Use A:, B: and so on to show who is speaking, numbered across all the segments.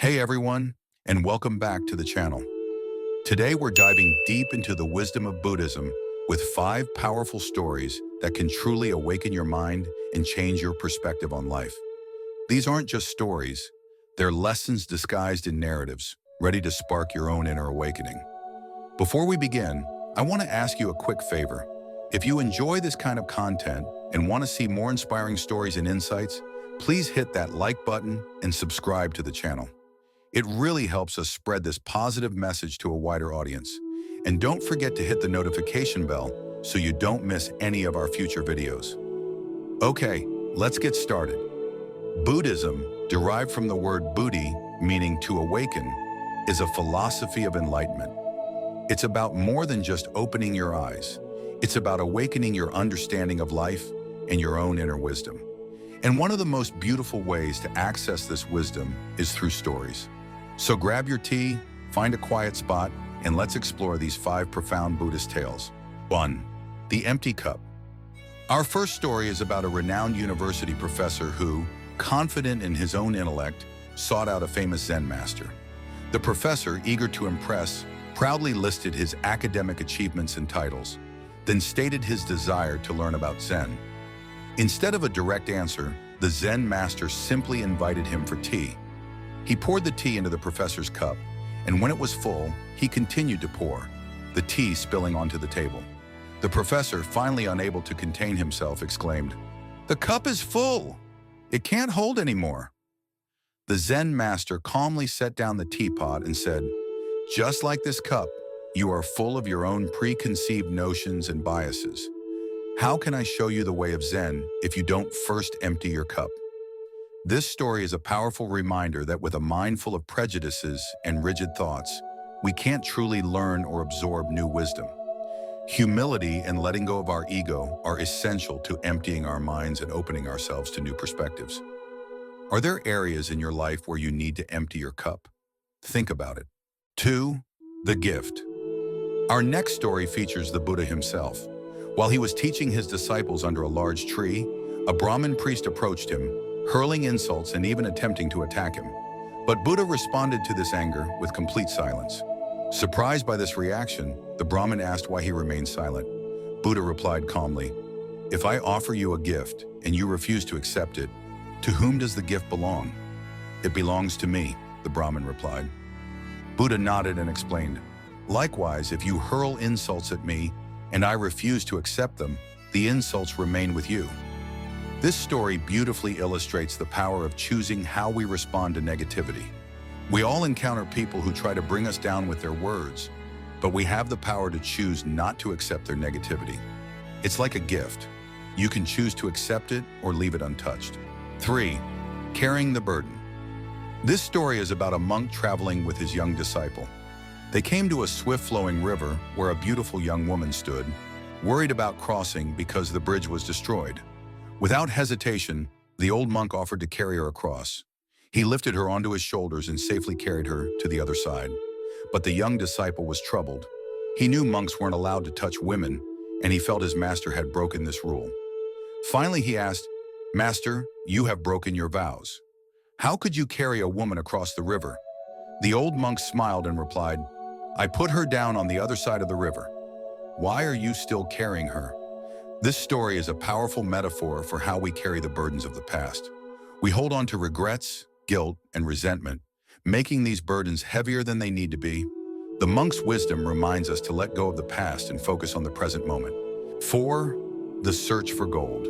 A: Hey everyone, and welcome back to the channel. Today we're diving deep into the wisdom of Buddhism with 5 powerful stories that can truly awaken your mind and change your perspective on life. These aren't just stories, they're lessons disguised in narratives, ready to spark your own inner awakening. Before we begin, I want to ask you a quick favor. If you enjoy this kind of content and want to see more inspiring stories and insights, please hit that like button and subscribe to the channel. It really helps us spread this positive message to a wider audience. And don't forget to hit the notification bell so you don't miss any of our future videos. Okay, let's get started. Buddhism, derived from the word Buddhi, meaning to awaken, is a philosophy of enlightenment. It's about more than just opening your eyes. It's about awakening your understanding of life and your own inner wisdom. And one of the most beautiful ways to access this wisdom is through stories. So grab your tea, find a quiet spot, and let's explore these 5 profound Buddhist tales. 1. The Empty Cup. Our first story is about a renowned university professor who, confident in his own intellect, sought out a famous Zen master. The professor, eager to impress, proudly listed his academic achievements and titles, then stated his desire to learn about Zen. Instead of a direct answer, the Zen master simply invited him for tea. He poured the tea into the professor's cup, and when it was full, he continued to pour, the tea spilling onto the table. The professor, finally unable to contain himself, exclaimed, "The cup is full! It can't hold anymore." The Zen master calmly set down the teapot and said, "Just like this cup, you are full of your own preconceived notions and biases. How can I show you the way of Zen if you don't first empty your cup?" This story is a powerful reminder that with a mind full of prejudices and rigid thoughts, we can't truly learn or absorb new wisdom. Humility and letting go of our ego are essential to emptying our minds and opening ourselves to new perspectives. Are there areas in your life where you need to empty your cup? Think about it. 2. The Gift. Our next story features the Buddha himself. While he was teaching his disciples under a large tree, a Brahmin priest approached him, hurling insults and even attempting to attack him. But Buddha responded to this anger with complete silence. Surprised by this reaction, the Brahmin asked why he remained silent. Buddha replied calmly, "If I offer you a gift and you refuse to accept it, to whom does the gift belong?" "It belongs to me," the Brahmin replied. Buddha nodded and explained, "Likewise, if you hurl insults at me and I refuse to accept them, the insults remain with you." This story beautifully illustrates the power of choosing how we respond to negativity. We all encounter people who try to bring us down with their words, but we have the power to choose not to accept their negativity. It's like a gift. You can choose to accept it or leave it untouched. 3. Carrying the burden. This story is about a monk traveling with his young disciple. They came to a swift-flowing river where a beautiful young woman stood, worried about crossing because the bridge was destroyed. Without hesitation, the old monk offered to carry her across. He lifted her onto his shoulders and safely carried her to the other side. But the young disciple was troubled. He knew monks weren't allowed to touch women, and he felt his master had broken this rule. Finally, he asked, "Master, you have broken your vows. How could you carry a woman across the river?" The old monk smiled and replied, "I put her down on the other side of the river. Why are you still carrying her?" This story is a powerful metaphor for how we carry the burdens of the past. We hold on to regrets, guilt, and resentment, making these burdens heavier than they need to be. The monk's wisdom reminds us to let go of the past and focus on the present moment. 4. The Search for Gold.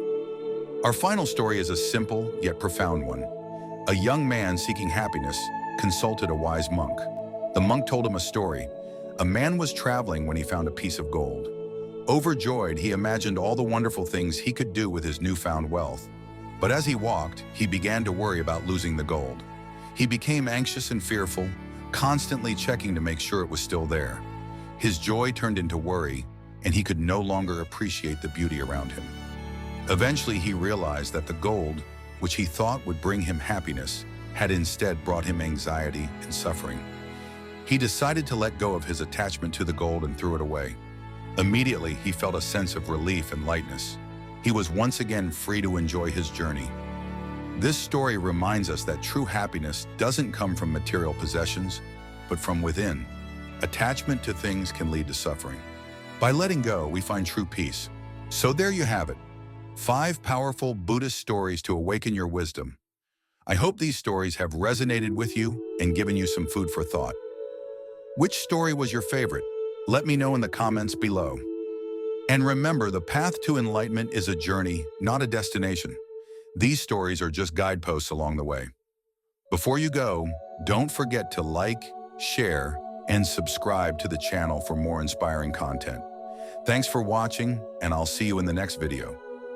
A: Our final story is a simple yet profound one. A young man seeking happiness consulted a wise monk. The monk told him a story. A man was traveling when he found a piece of gold. Overjoyed, he imagined all the wonderful things he could do with his newfound wealth. But as he walked, he began to worry about losing the gold. He became anxious and fearful, constantly checking to make sure it was still there. His joy turned into worry, and he could no longer appreciate the beauty around him. Eventually, he realized that the gold, which he thought would bring him happiness, had instead brought him anxiety and suffering. He decided to let go of his attachment to the gold and threw it away. Immediately, he felt a sense of relief and lightness. He was once again free to enjoy his journey. This story reminds us that true happiness doesn't come from material possessions, but from within. Attachment to things can lead to suffering. By letting go, we find true peace. So there you have it. 5 powerful Buddhist stories to awaken your wisdom. I hope these stories have resonated with you and given you some food for thought. Which story was your favorite? Let me know in the comments below. And remember, the path to enlightenment is a journey, not a destination. These stories are just guideposts along the way. Before you go, don't forget to like, share, and subscribe to the channel for more inspiring content. Thanks for watching, and I'll see you in the next video.